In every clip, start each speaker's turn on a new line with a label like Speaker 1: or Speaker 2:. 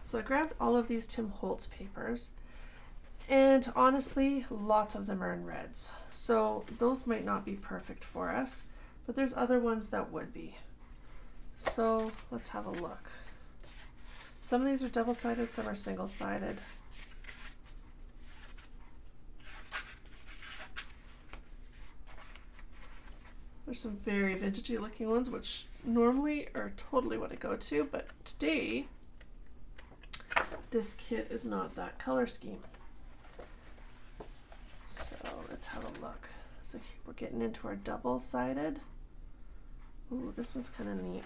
Speaker 1: So I grabbed all of these Tim Holtz papers, and honestly, lots of them are in reds. So those might not be perfect for us, but there's other ones that would be. So let's have a look. Some of these are double-sided, some are single-sided. There's some very vintagey looking ones, which normally are totally what I go to, but today, this kit is not that color scheme. So let's have a look. So we're getting into our double-sided. Ooh, this one's kind of neat.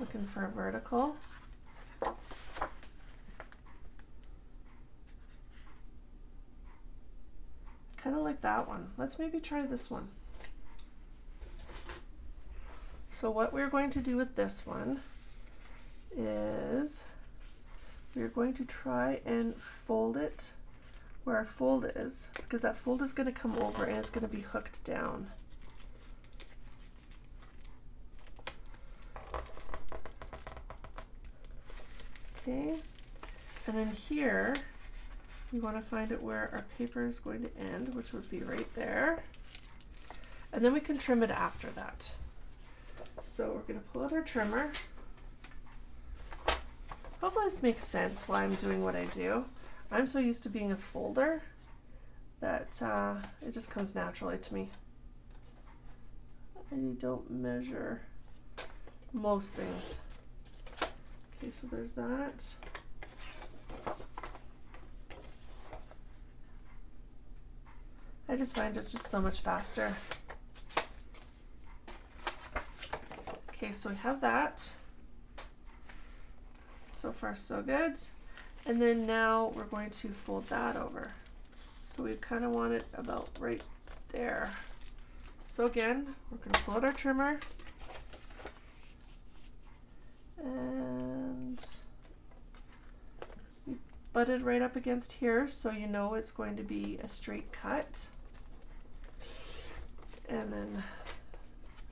Speaker 1: Looking for a vertical. Kind of like that one. Let's maybe try this one. So what we're going to do with this one is we're going to try and fold it where our fold is, because that fold is going to come over and it's going to be hooked down. Okay, and then here we want to find it where our paper is going to end, which would be right there. And then we can trim it after that. So we're going to pull out our trimmer. Hopefully this makes sense why I'm doing what I do. I'm so used to being a folder that it just comes naturally to me. I don't measure most things. Okay, so there's that. I just find it's just so much faster. Okay, so we have that. So far so good. And then now we're going to fold that over. So we kind of want it about right there. So again, we're going to pull out our trimmer. And we butt it right up against here so you know it's going to be a straight cut. And then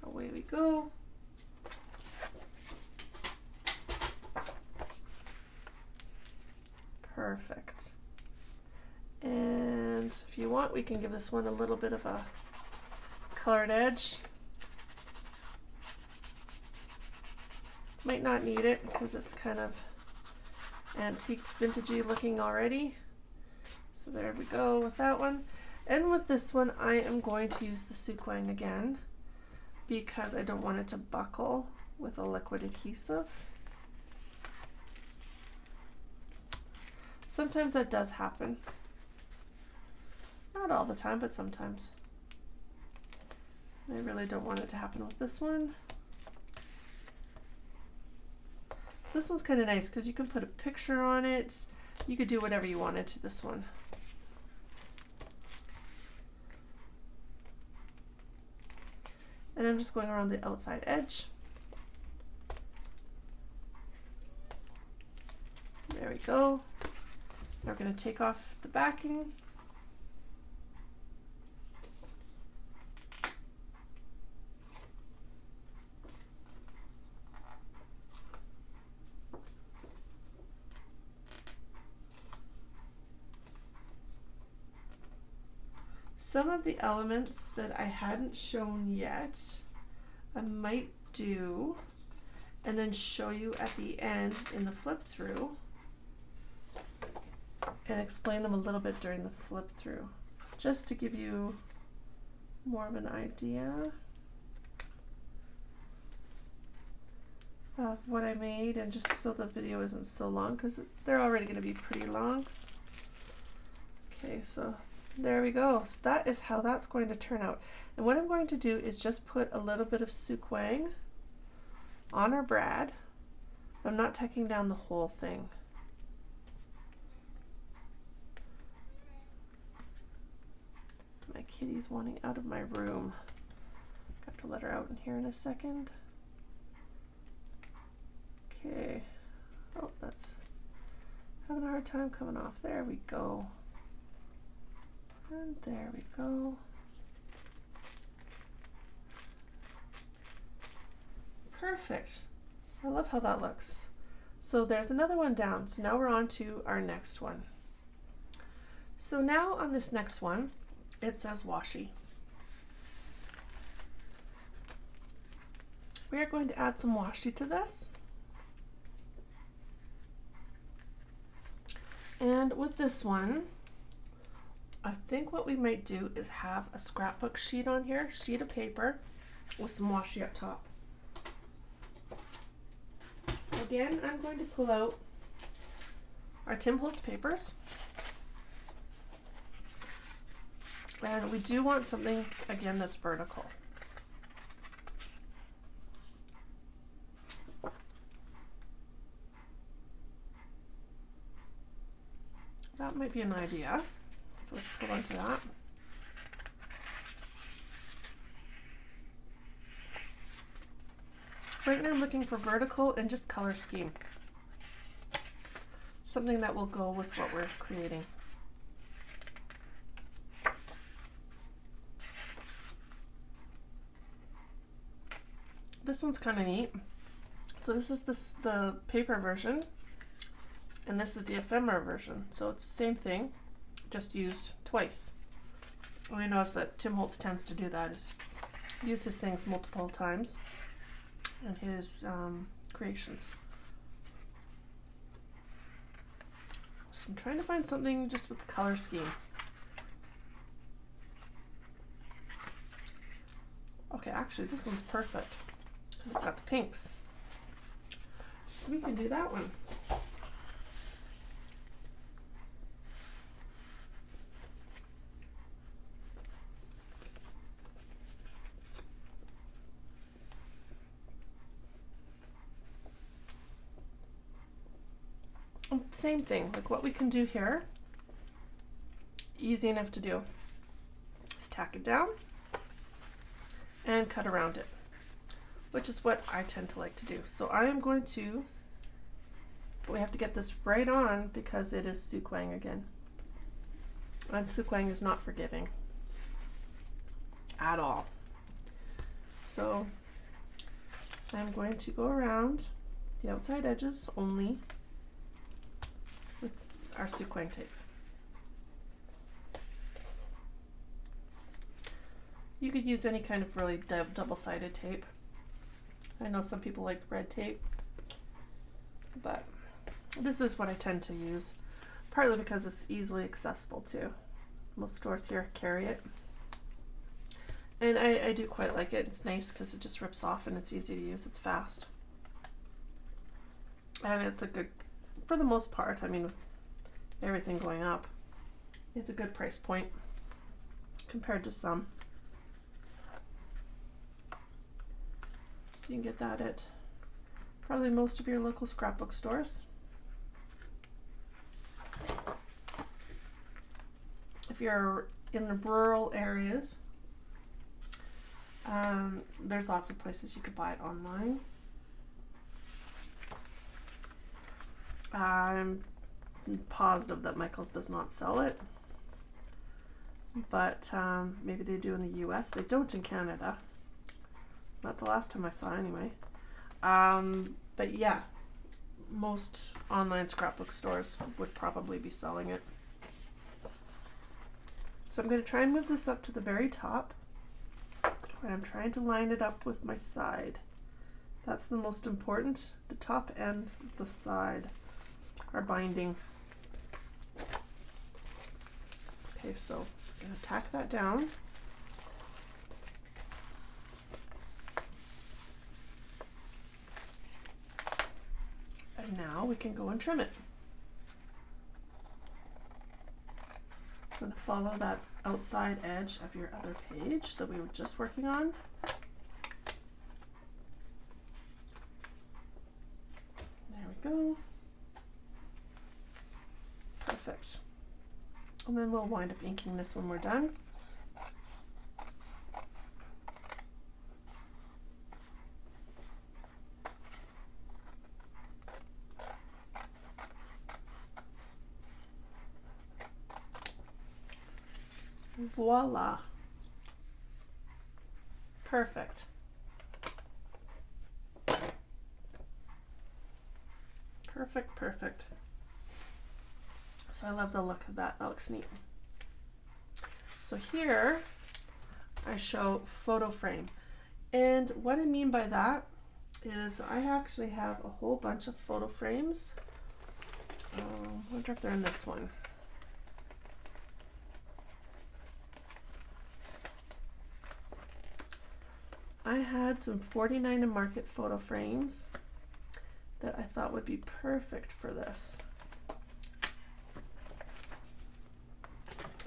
Speaker 1: away we go. Perfect. And if you want, we can give this one a little bit of a colored edge. Might not need it because it's kind of antiqued, vintagey looking already. So there we go with that one. And with this one, I am going to use the Sukwang again because I don't want it to buckle with a liquid adhesive. Sometimes that does happen. Not all the time, but sometimes. I really don't want it to happen with this one. So this one's kind of nice because you can put a picture on it. You could do whatever you wanted to this one. And I'm just going around the outside edge. There we go. Now we're going to take off the backing. Some of the elements that I hadn't shown yet, I might do and then show you at the end in the flip through and explain them a little bit during the flip through, just to give you more of an idea of what I made, and just so the video isn't so long because they're already going to be pretty long. Okay, so there we go. So that is how that's going to turn out. And what I'm going to do is just put a little bit of Sukwang on our brad. I'm not tacking down the whole thing. My kitty's wanting out of my room. Got to let her out in here in a second. Okay. Oh, that's having a hard time coming off. There we go. And there we go. Perfect. I love how that looks. So there's another one down. So now we're on to our next one. So now on this next one, it says washi. We are going to add some washi to this. And with this one, I think what we might do is have a scrapbook sheet on here, sheet of paper with some washi up top. So again, I'm going to pull out our Tim Holtz papers. And we do want something, again, that's vertical. That might be an idea. So let's go on to that. Right now I'm looking for vertical and just color scheme. Something that will go with what we're creating. This one's kind of neat. So this is the paper version, and this is the ephemera version. So it's the same thing, just used twice. And I noticed that Tim Holtz tends to do that, is use his things multiple times in his creations. So I'm trying to find something just with the color scheme. Okay, actually this one's perfect because it's got the pinks. So we can do that one. Same thing, like what we can do here, easy enough to do, is tack it down and cut around it, which is what I tend to like to do. So I am going to, we have to get this right on because it is suquang again. And suquang is not forgiving at all. So I'm going to go around the outside edges only with our suquang tape. You could use any kind of really double-sided tape. I know some people like red tape, but this is what I tend to use, partly because it's easily accessible too. Most stores here carry it. And I do quite like it. It's nice because it just rips off and it's easy to use. It's fast. And it's a good, for the most part, I mean, with everything going up, it's a good price point compared to some. So you can get that at probably most of your local scrapbook stores. If you're in the rural areas, there's lots of places you could buy it online. I'm positive that Michael's does not sell it, but maybe they do in the US. They don't in Canada. Not the last time I saw anyway. But yeah, most online scrapbook stores would probably be selling it. So I'm going to try and move this up to the very top. And I'm trying to line it up with my side. That's the most important. The top and the side are binding. Okay, so I'm going to tack that down. And now we can go and trim it. I'm going to follow that outside edge of your other page that we were just working on. There we go. Perfect. And then we'll wind up inking this when we're done. Voila. Perfect, perfect. So I love the look of that. That looks neat. So here I show photo frame. And what I mean by that is I actually have a whole bunch of photo frames. I wonder if they're in this one. I had some 49 and Market photo frames that I thought would be perfect for this.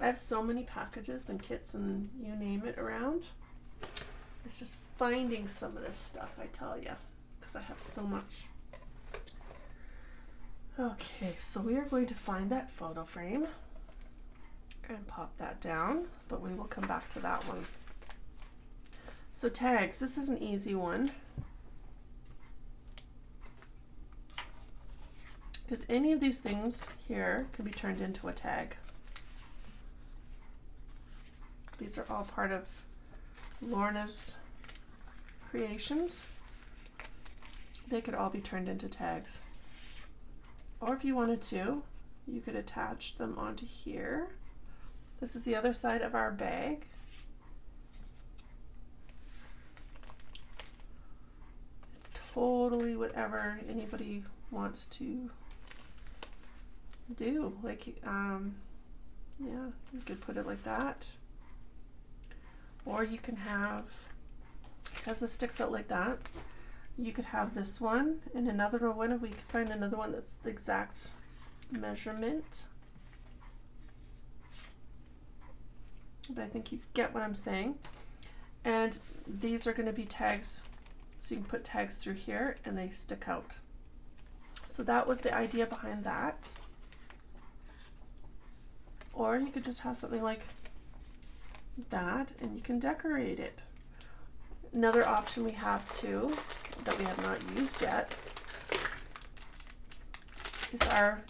Speaker 1: I have so many packages and kits and you name it around. It's just finding some of this stuff, I tell you, because I have so much. Okay, so we are going to find that photo frame and pop that down, but we will come back to that one. So tags, this is an easy one, because any of these things here can be turned into a tag. These are all part of Lorna's creations. They could all be turned into tags. Or if you wanted to, you could attach them onto here. This is the other side of our bag. It's totally whatever anybody wants to do. Like, yeah, you could put it like that. Or you can have, because it sticks out like that, you could have this one and another one if we can find another one that's the exact measurement. But I think you get what I'm saying. And these are going to be tags, so you can put tags through here and they stick out. So that was the idea behind that. Or you could just have something like that and you can decorate it. Another option we have too that we have not used yet is our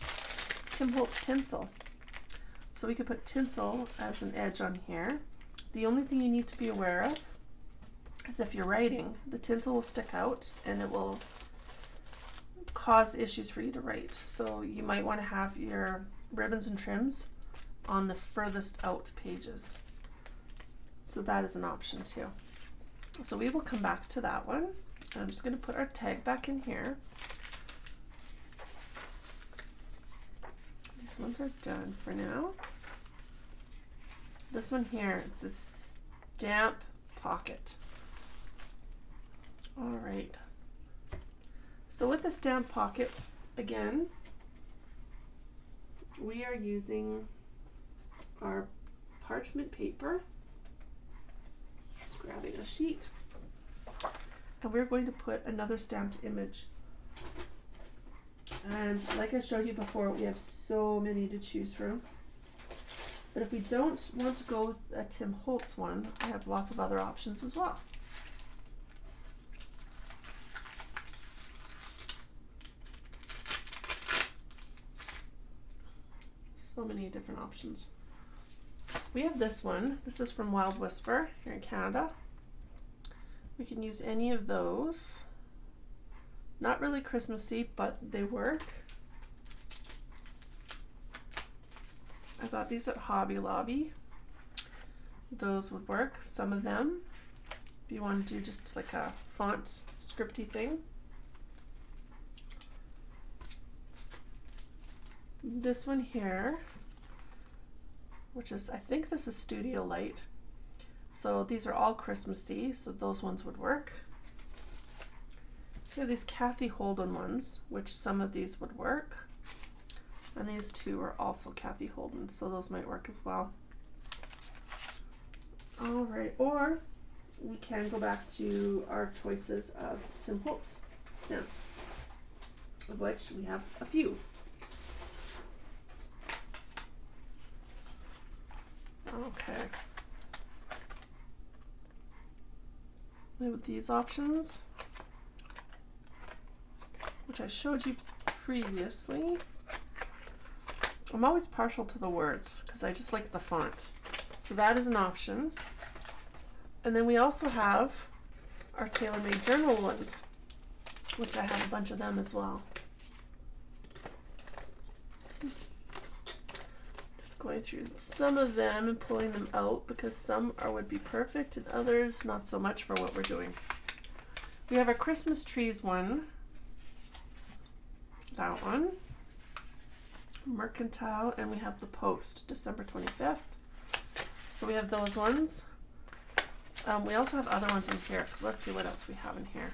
Speaker 1: Tim Holtz tinsel. So we could put tinsel as an edge on here. The only thing you need to be aware of is if you're writing, the tinsel will stick out and it will cause issues for you to write. So you might want to have your ribbons and trims on the furthest out pages. So that is an option too. So we will come back to that one. I'm just going to put our tag back in here. These ones are done for now. This one here, it's a stamp pocket. All right. So with the stamp pocket, again, we are using our parchment paper. Just grabbing a sheet. And we're going to put another stamped image. And like I showed you before, we have so many to choose from. But if we don't want to go with a Tim Holtz one, I have lots of other options as well. So many different options. We have this one. This is from Wild Whisper here in Canada. We can use any of those. Not really Christmassy, but they work. I got these at Hobby Lobby. Those would work, some of them. If you want to do just like a font scripty thing. This one here, which is, I think this is Studio Light. So these are all Christmassy, so those ones would work. We have these Kathy Holden ones, which some of these would work. And these two are also Kathy Holden, so those might work as well. All right, or we can go back to our choices of Tim Holtz stamps, of which we have a few. Okay. We have these options, which I showed you previously. I'm always partial to the words because I just like the font. So that is an option. And then we also have our tailor-made journal ones, which I have a bunch of them as well. going through some of them and pulling them out because some would be perfect and others not so much for what we're doing. We have our Christmas trees one, that one, Mercantile, and we have the Post, December 25th. So we have those ones. We also have other ones in here, so let's see what else we have in here.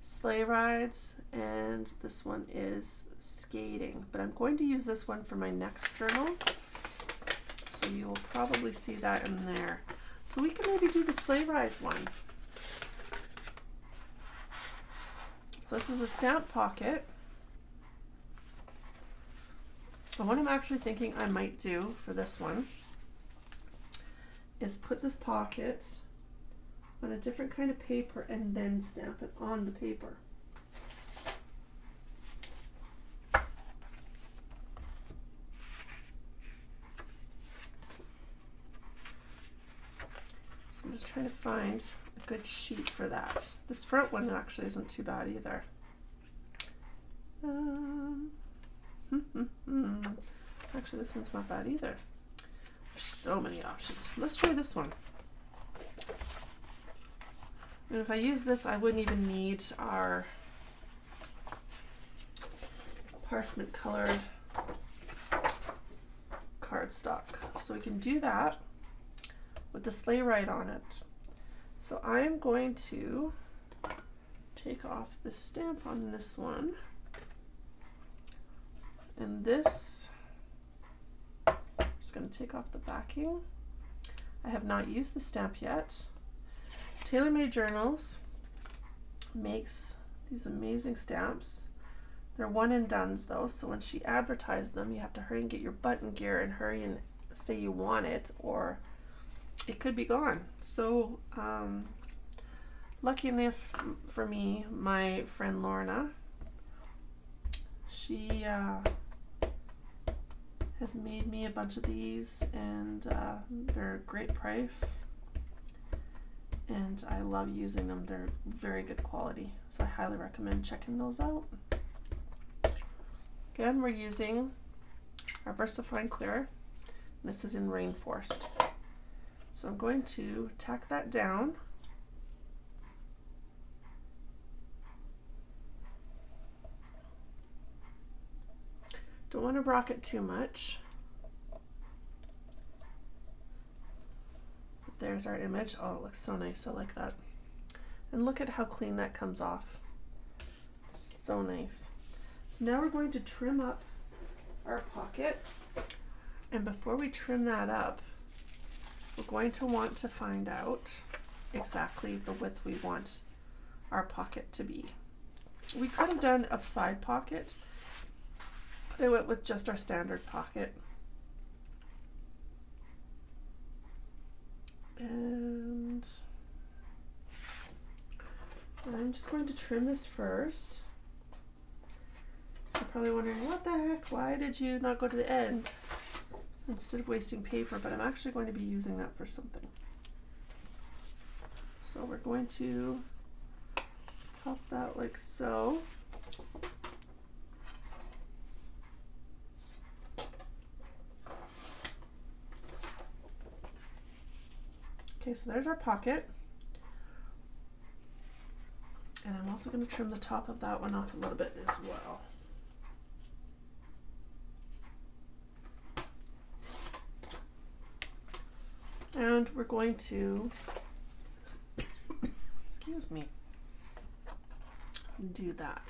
Speaker 1: Sleigh rides, and this one is skating, but I'm going to use this one for my next journal, so you will probably see that in there. So we can maybe do the sleigh rides one. So this is a stamp pocket, and what I'm actually thinking I might do for this one is put this pocket on a different kind of paper and then stamp it on the paper. So I'm just trying to find a good sheet for that. This front one actually isn't too bad either. Actually, this one's not bad either. There's so many options. Let's try this one. And if I use this, I wouldn't even need our parchment colored cardstock. So we can do that with the sleigh ride on it. So I'm going to take off the stamp on this one. And this, I'm just going to take off the backing. I have not used the stamp yet. TaylorMade Journals makes these amazing stamps. They're one and dones though, so when she advertised them, you have to hurry and get your button gear and hurry and say you want it, or it could be gone. So lucky enough for me, my friend Lorna, she has made me a bunch of these, and they're a great price. And I love using them. They're very good quality, so I highly recommend checking those out. Again, we're using our VERSAFINE clear. This is in Rainforest. So I'm going to tack that down. Don't want to rock it too much. There's our image. Oh, it looks so nice. I like that. And look at how clean that comes off. So nice. So now we're going to trim up our pocket. And before we trim that up, we're going to want to find out exactly the width we want our pocket to be. We could have done a side pocket, but I went with just our standard pocket. And I'm just going to trim this first. You're probably wondering, what the heck, why did you not go to the end instead of wasting paper? But I'm actually going to be using that for something. So we're going to pop that like so. Okay, so there's our pocket. And I'm also going to trim the top of that one off a little bit as well. And we're going to, excuse me, do that.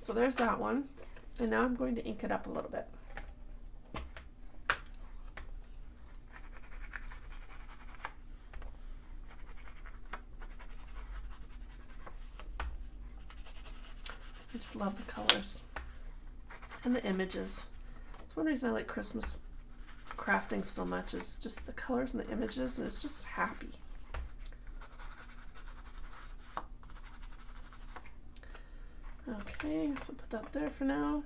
Speaker 1: So there's that one. And now I'm going to ink it up a little bit. I just love the colors and the images. It's one reason I like Christmas crafting so much, is just the colors and the images, and it's just happy. Okay, so put that there for now.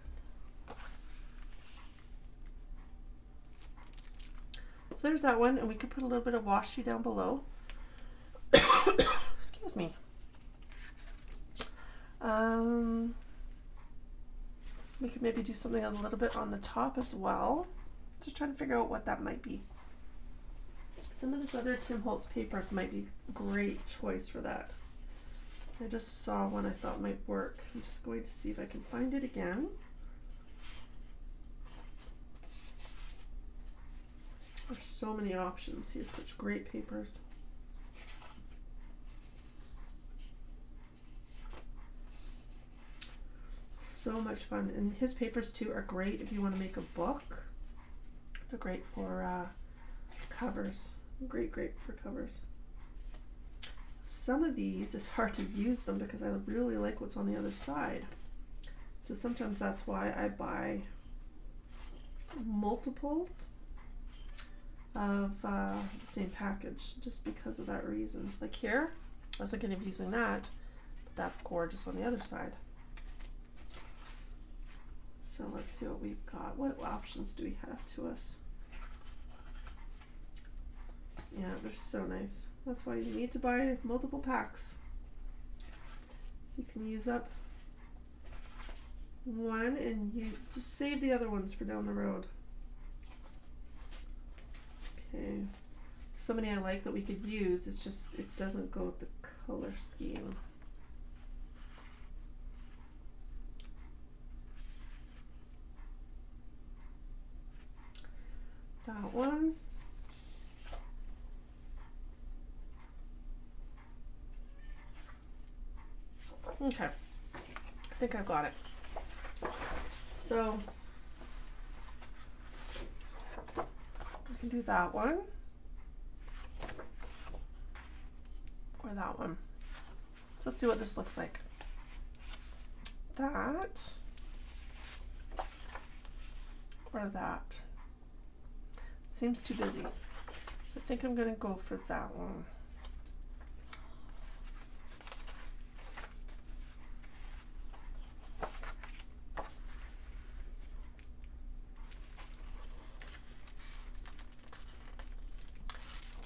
Speaker 1: So there's that one, and we could put a little bit of washi down below. Excuse me. We could maybe do something a little bit on the top as well. Just trying to figure out what that might be. Some of this other Tim Holtz papers might be a great choice for that. I just saw one I thought might work. I'm just going to see if I can find it again. There's so many options. He has such great papers. So much fun. And his papers too are great if you want to make a book. They're great for covers. Great for covers. Some of these, it's hard to use them because I really like what's on the other side. So sometimes that's why I buy multiples of the same package, just because of that reason. Like here, I was thinking of using that, but that's gorgeous on the other side. So let's see what we've got. What options do we have to us? Yeah, they're so nice. That's why you need to buy multiple packs. So you can use up one and you just save the other ones for down the road. Okay. So many I like that we could use, it's just it doesn't go with the color scheme. That one. Okay, I think I've got it. So I can do that one or that one. So let's see what this looks like. That or that. Seems too busy. So I think I'm gonna go for that one.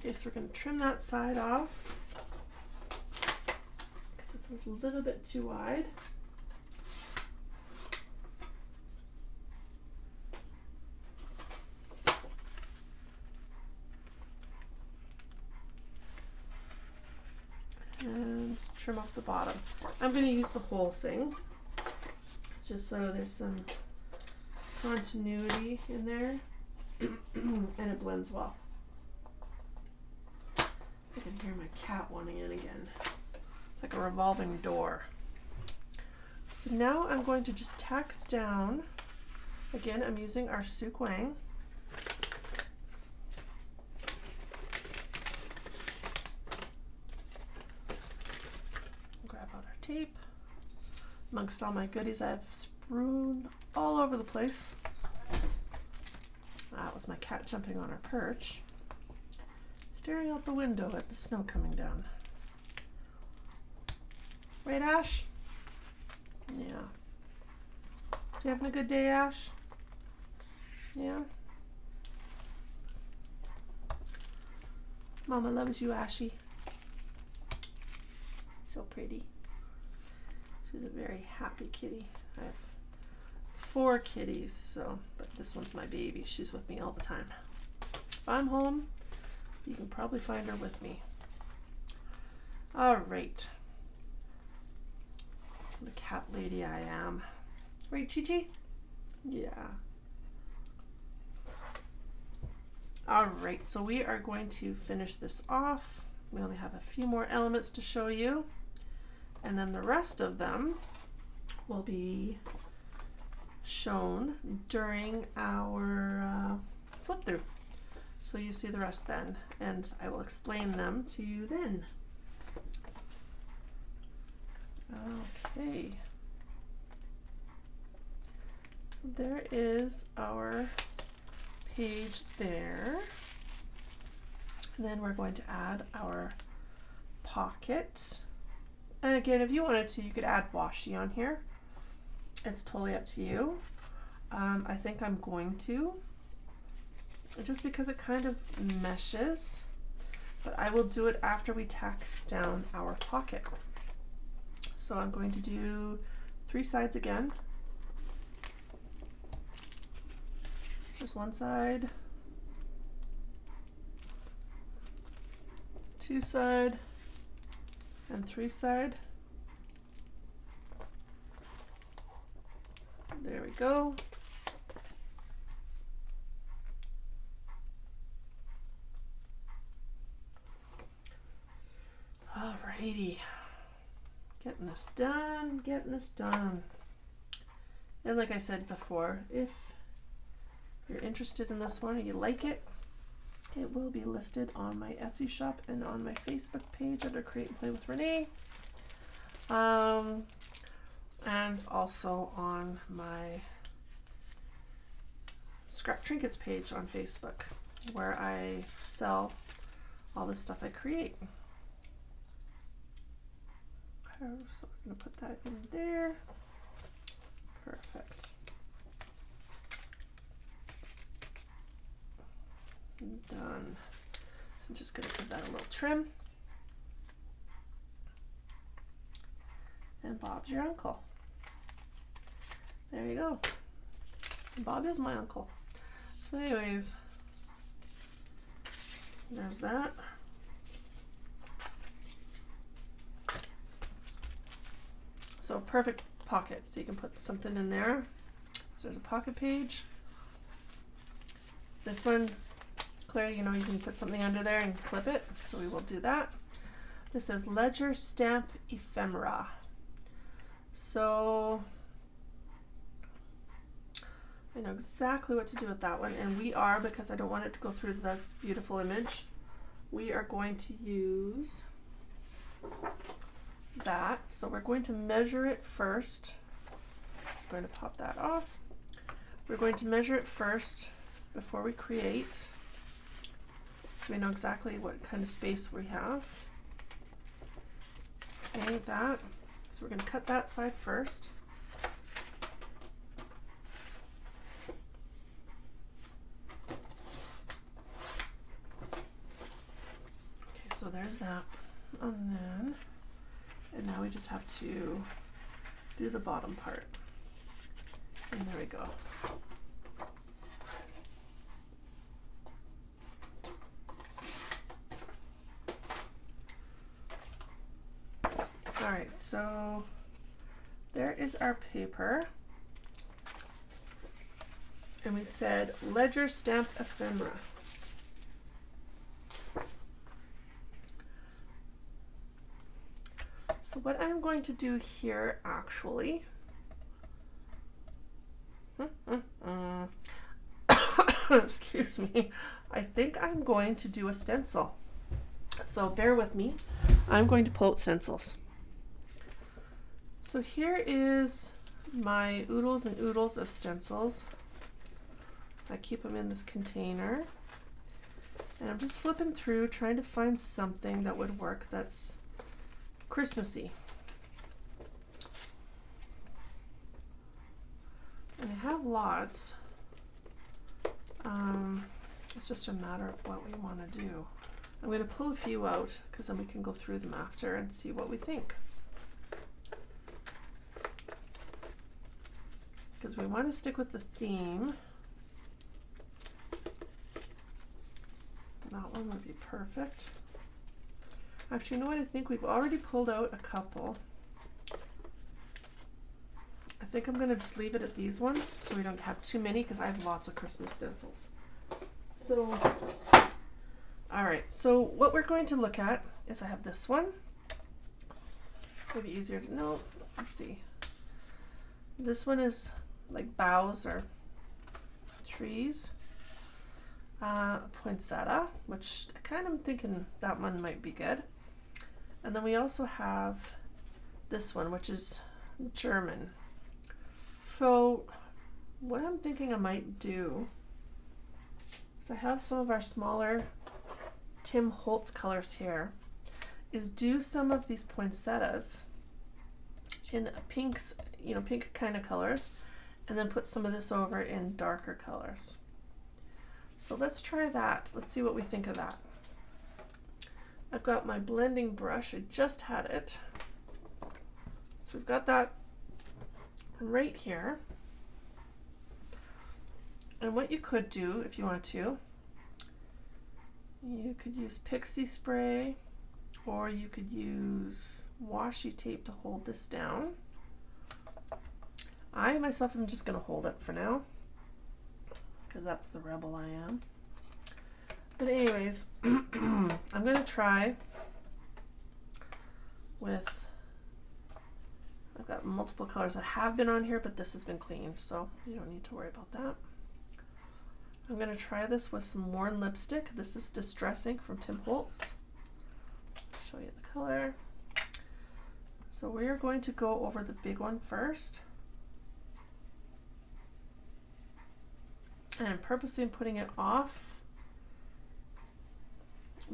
Speaker 1: Okay, so we're going to trim that side off because it's a little bit too wide. And trim off the bottom. I'm going to use the whole thing just so there's some continuity in there and it blends well. I can hear my cat wanting in again. It's like a revolving door. So now I'm going to just tack down. Again, I'm using our Suk Wang. Grab out our tape. Amongst all my goodies, I have strewn all over the place. That was my cat jumping on her perch, staring out the window at the snow coming down. Right, Ash? Yeah. You having a good day, Ash? Yeah? Mama loves you, Ashy. So pretty. She's a very happy kitty. I have 4 kitties, so, but this one's my baby. She's with me all the time. If I'm home, you can probably find her with me. All right. The cat lady I am. Right, Chi-Chi? Yeah. All right, so we are going to finish this off. We only have a few more elements to show you, and then the rest of them will be shown during our flip through. So you see the rest then, and I will explain them to you then. Okay. So there is our page there. And then we're going to add our pocket. And again, if you wanted to, you could add washi on here. It's totally up to you. I think I'm going to, just because it kind of meshes, but I will do it after we tack down our pocket. So I'm going to do 3 sides again. Just 1 side, 2 side, and 3 side. There we go. Alrighty. Getting this done, getting this done. And like I said before, if you're interested in this one and you like it, it will be listed on my Etsy shop and on my Facebook page under Create and Play with Renee. And also on my Scrap Trinkets page on Facebook, where I sell all the stuff I create. So I'm going to put that in there. Perfect. Done. So I'm just going to give that a little trim. And Bob's your uncle. There you go. Bob is my uncle. So anyways, there's that. So perfect pocket. So you can put something in there. So there's a pocket page. This one, Claire, you know, you can put something under there and clip it. So we will do that. This is Ledger Stamp Ephemera. So I know exactly what to do with that one, and we are, because I don't want it to go through this beautiful image, we are going to use that. So we're going to measure it first. Just going to pop that off. We're going to measure it first before we create, so we know exactly what kind of space we have. Okay, that. So we're going to cut that side first. Okay, so there's that. And now we just have to do the bottom part. And there we go. All right, so there is our paper. And we said Ledger Stamp Ephemera. So what I'm going to do here, actually, excuse me, I think I'm going to do a stencil. So bear with me. I'm going to pull out stencils. So here is my oodles and oodles of stencils. I keep them in this container. And I'm just flipping through, trying to find something that would work that's Christmassy. And I have lots. It's just a matter of what we want to do. I'm going to pull a few out because then we can go through them after and see what we think. Because we want to stick with the theme. That one would be perfect. Actually, you know what? I think we've already pulled out a couple. I think I'm going to just leave it at these ones so we don't have too many, because I have lots of Christmas stencils. So, all right. So what we're going to look at is I have this one. Maybe easier to know. Let's see. This one is like boughs or trees. Poinsettia, which I kind of thinking that one might be good. And then we also have this one, which is German. So what I'm thinking I might do is I have some of our smaller Tim Holtz colors here, is do some of these poinsettias in pinks, you know, pink kind of colors, and then put some of this over in darker colors. So let's try that. Let's see what we think of that. I've got my blending brush. I just had it. So we've got that right here. And what you could do if you want to, you could use pixie spray, or you could use washi tape to hold this down. I myself am just going to hold it for now, because that's the rebel I am. But anyways, I'm going to try with, I've got multiple colors that have been on here, but this has been cleaned, so you don't need to worry about that. I'm going to try this with some worn lipstick. This is Distress Ink from Tim Holtz. Show you the color. So we're going to go over the big one first. And I'm purposely putting it off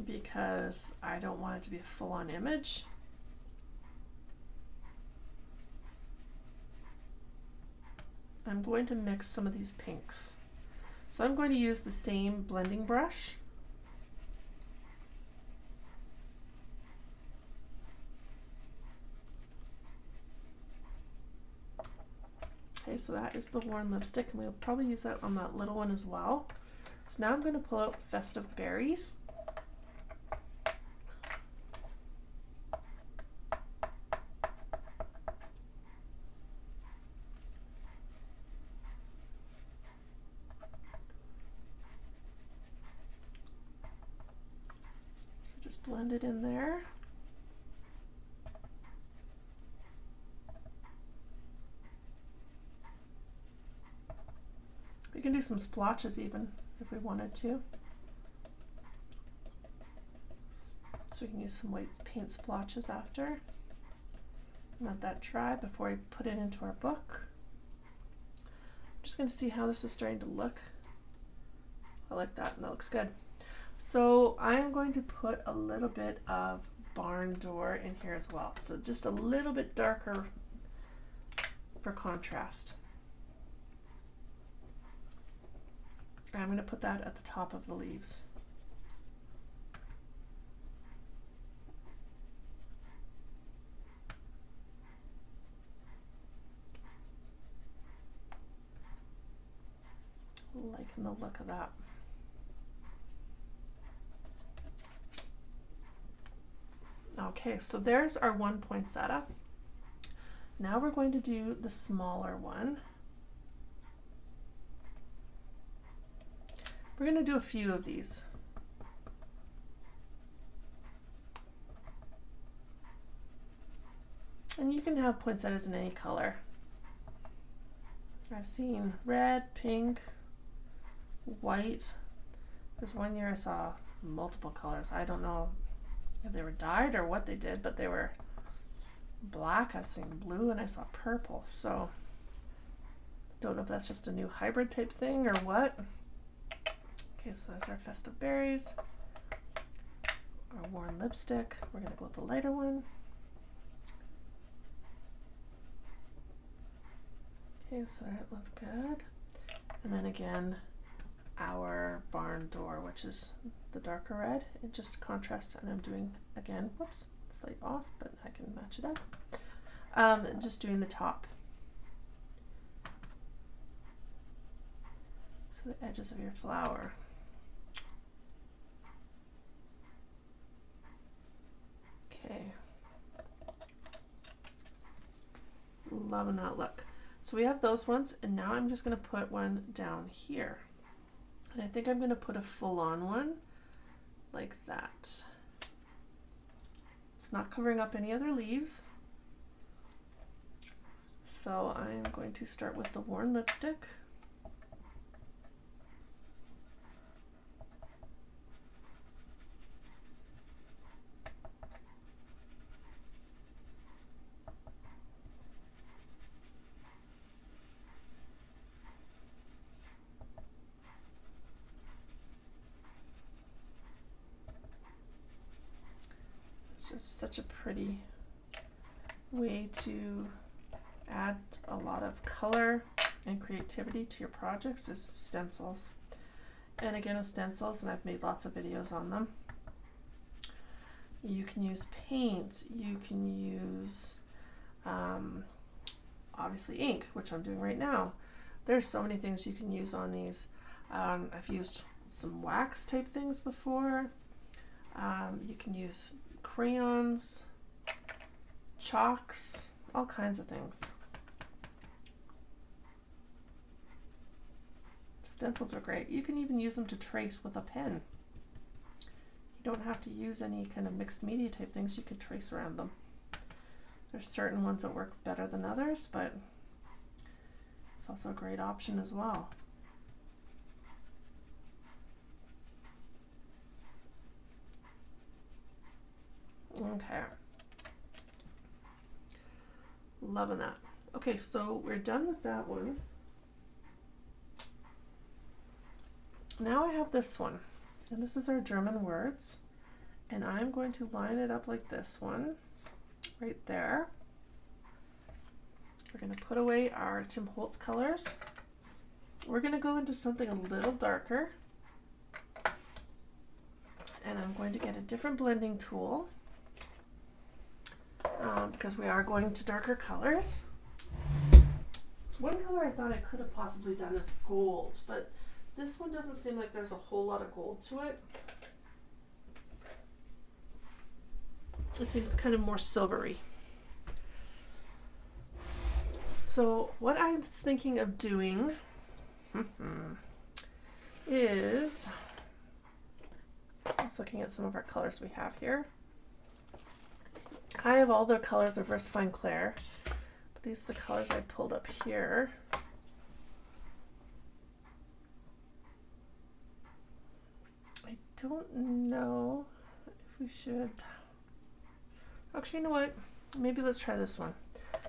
Speaker 1: because I don't want it to be a full-on image. I'm going to mix some of these pinks. So I'm going to use the same blending brush. Okay, so that is the worn lipstick, and we'll probably use that on that little one as well. So now I'm going to pull out Festive Berries. So just blend it in there. We can do some splotches even if we wanted to. So we can use some white paint splotches after. Let that dry before I put it into our book. I'm just going to see how this is starting to look. I like that, and that looks good. So I'm going to put a little bit of barn door in here as well. So just a little bit darker for contrast. I'm going to put that at the top of the leaves. Liking the look of that. Okay, so there's our one poinsettia. Now we're going to do the smaller one. We're going to do a few of these. And you can have poinsettias in any color. I've seen red, pink, white. There's one year I saw multiple colors. I don't know if they were dyed or what they did, but they were black. I've seen blue, and I saw purple. So don't know if that's just a new hybrid type thing or what. Okay, so there's our Festive Berries, our worn lipstick. We're going to go with the lighter one. Okay, so that looks good. And then again, our barn door, which is the darker red, and just contrast. And I'm doing, again, whoops, slight off, but I can match it up. Just doing the top. So the edges of your flower. Okay, loving that look. So we have those ones, and now I'm just going to put one down here. And I think I'm going to put a full-on one like that. It's not covering up any other leaves. So I'm going to start with the worn lipstick. Just such a pretty way to add a lot of color and creativity to your projects is stencils. And again, with stencils, and I've made lots of videos on them, you can use paint, you can use obviously ink, which I'm doing right now. There's so many things you can use on these. I've used some wax type things before. You can use crayons, chalks, all kinds of things. Stencils are great. You can even use them to trace with a pen. You don't have to use any kind of mixed media type things. You could trace around them. There's certain ones that work better than others, but it's also a great option as well. Okay. Loving that. Okay, so we're done with that one. Now I have this one, and this is our German words, and I'm going to line it up like this one, right there. We're going to put away our Tim Holtz colors. We're going to go into something a little darker, and I'm going to get a different blending tool because we are going to darker colors. One color I thought I could have possibly done is gold, but this one doesn't seem like there's a whole lot of gold to it. It seems kind of more silvery. So what I was thinking of doing is, just looking at some of our colors we have here. I have all the colors of VERSAFINE CLAIR, but these are the colors I pulled up here. I don't know if we should, actually, you know what, maybe let's try this one.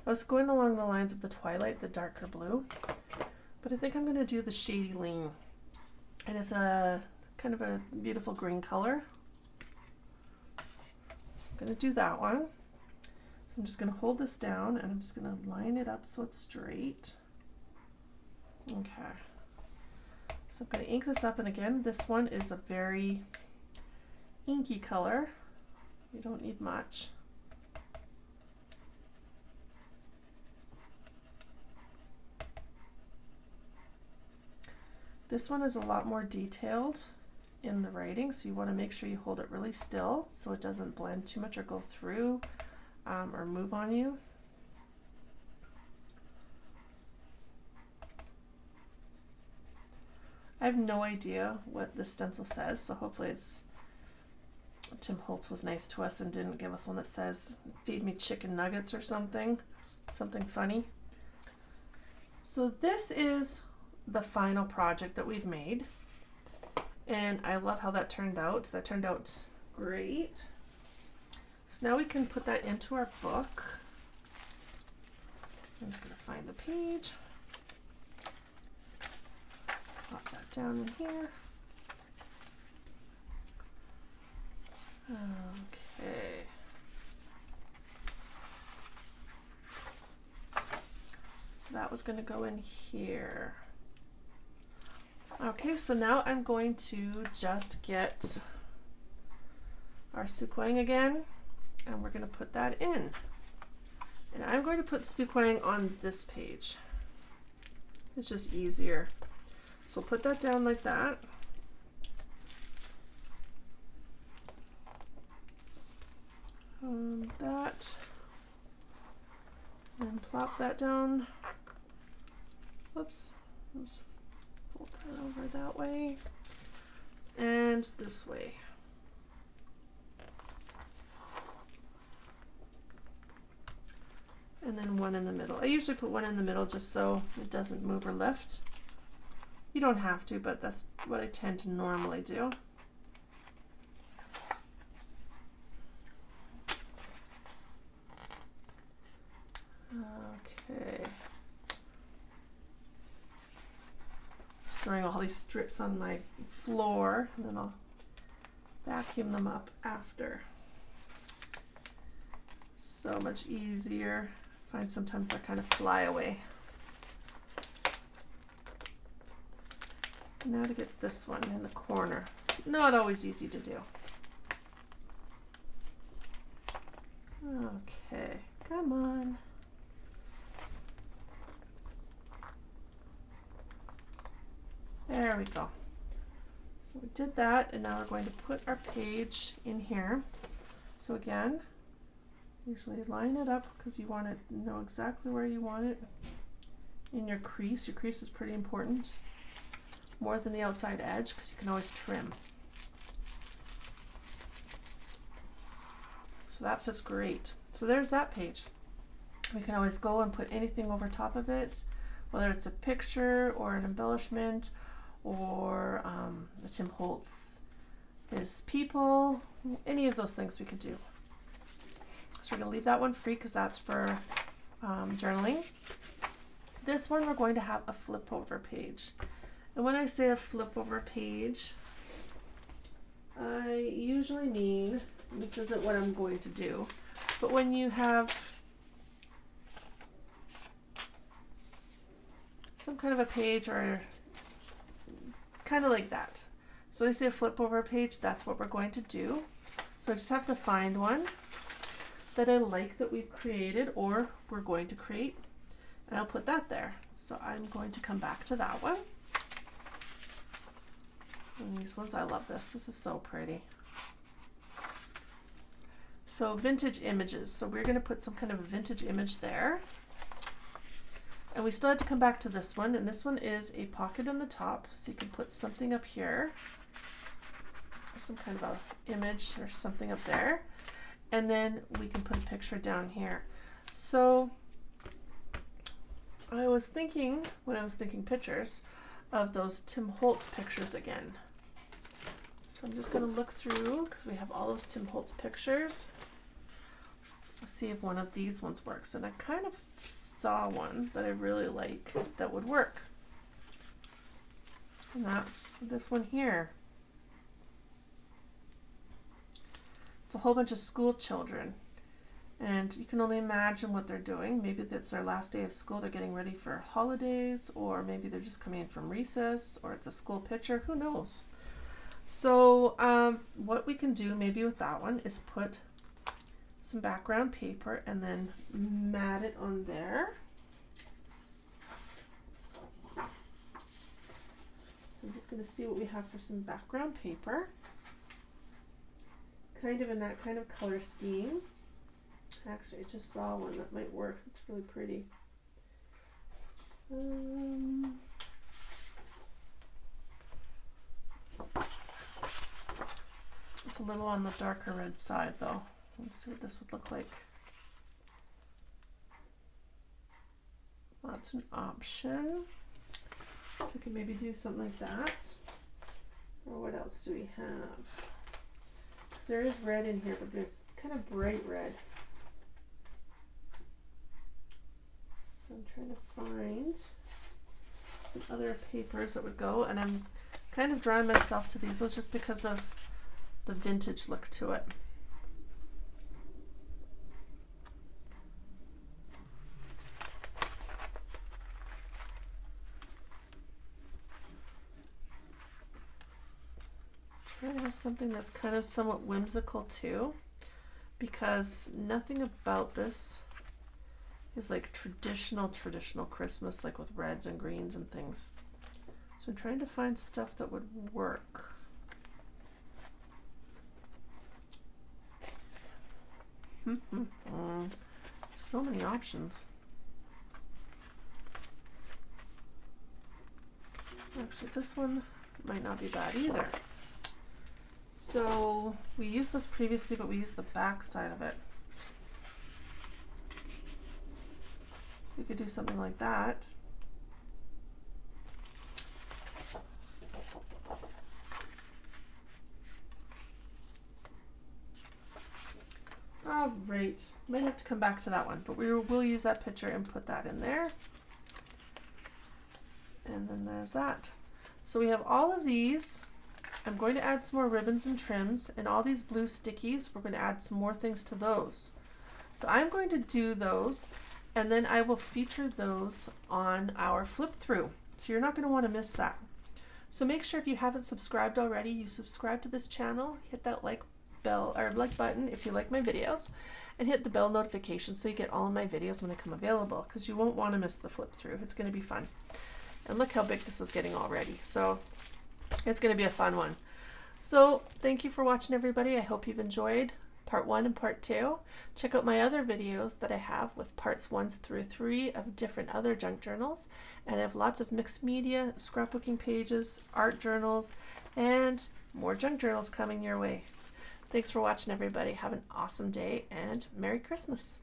Speaker 1: I was going along the lines of the Twilight, the darker blue, but I think I'm going to do the Shady Lean, and it's a kind of a beautiful green color. So I'm going to do that one. So I'm just going to hold this down, and I'm just going to line it up so it's straight. Okay. So I'm going to ink this up, and again, this one is a very inky color. You don't need much. This one is a lot more detailed in the writing, so you want to make sure you hold it really still so it doesn't blend too much or go through or move on you. I have no idea what the stencil says, so hopefully it's Tim Holtz was nice to us and didn't give us one that says feed me chicken nuggets or something funny. So this is the final project that we've made, and I love how that turned out. That turned out great. So now we can put that into our book. I'm just going to find the page, pop that down in here. Okay. So that was going to go in here. Okay, so now I'm going to just get our Sukwang again, and we're going to put that in. And I'm going to put Sukwang on this page. It's just easier. So we'll put that down like that. That. And plop that down. Whoops. Oops. Fold that over that way and this way. And then one in the middle. I usually put one in the middle just so it doesn't move or lift. You don't have to, but that's what I tend to normally do. Okay. Throwing all these strips on my floor, and then I'll vacuum them up after. So much easier. I find sometimes they kind of fly away. Now to get this one in the corner. Not always easy to do. Okay, come on. There we go. So we did that, and now we're going to put our page in here. So again, usually line it up because you want to know exactly where you want it in your crease. Your crease is pretty important, more than the outside edge, because you can always trim. So that fits great. So there's that page. We can always go and put anything over top of it, whether it's a picture or an embellishment or the Tim Holtz, his people, any of those things we could do. So we're going to leave that one free because that's for journaling. This one we're going to have a flip over page. And when I say a flip over page, I usually mean, this isn't what I'm going to do, but when you have some kind of a page or kind of like that. So when I say a flip over page, that's what we're going to do. So I just have to find one that I like that we've created or we're going to create, and I'll put that there. So I'm going to come back to that one. And these ones, I love this. This is so pretty. So vintage images. So we're going to put some kind of a vintage image there. And we still have to come back to this one, and this one is a pocket on the top, so you can put something up here, some kind of a image or something up there, and then we can put a picture down here. So I was thinking, when I was thinking pictures, of those Tim Holtz pictures again. So I'm just going to look through, because we have all those Tim Holtz pictures. Let's see if one of these ones works. And I kind of saw one that I really like that would work. And that's this one here. It's a whole bunch of school children. And you can only imagine what they're doing. Maybe that's their last day of school. They're getting ready for holidays, or maybe they're just coming in from recess, or it's a school picture. Who knows? So what we can do maybe with that one is put some background paper and then mat it on there. So I'm just going to see what we have for some background paper. Kind of in that kind of color scheme. Actually, I just saw one that might work. It's really pretty. It's a little on the darker red side though. Let's see what this would look like. That's an option. So we can maybe do something like that. Or what else do we have? There is red in here, but there's kind of bright red. So I'm trying to find some other papers that would go, and I'm kind of drawing myself to these ones just because of the vintage look to it. Trying to have something that's kind of somewhat whimsical too, because nothing about this is like traditional Christmas, like with reds and greens and things. So I'm trying to find stuff that would work. So many options. Actually, this one might not be bad either. So we used this previously, but we used the back side of it. We could do something like that. All right, might have to come back to that one, but we'll use that picture and put that in there. And then there's that. So we have all of these. I'm going to add some more ribbons and trims, and all these blue stickies, we're going to add some more things to those. So I'm going to do those, and then I will feature those on our flip through. So you're not going to want to miss that. So make sure if you haven't subscribed already, you subscribe to this channel, hit that like button if you like my videos, and hit the bell notification so you get all of my videos when they come available, because you won't want to miss the flip through. It's going to be fun. And look how big this is getting already. So it's going to be a fun one. So thank you for watching, everybody. I hope you've enjoyed part 1 and part 2. Check out my other videos that I have with parts 1 through 3 of different other junk journals. And I have lots of mixed media, scrapbooking pages, art journals, and more junk journals coming your way. Thanks for watching, everybody. Have an awesome day and Merry Christmas.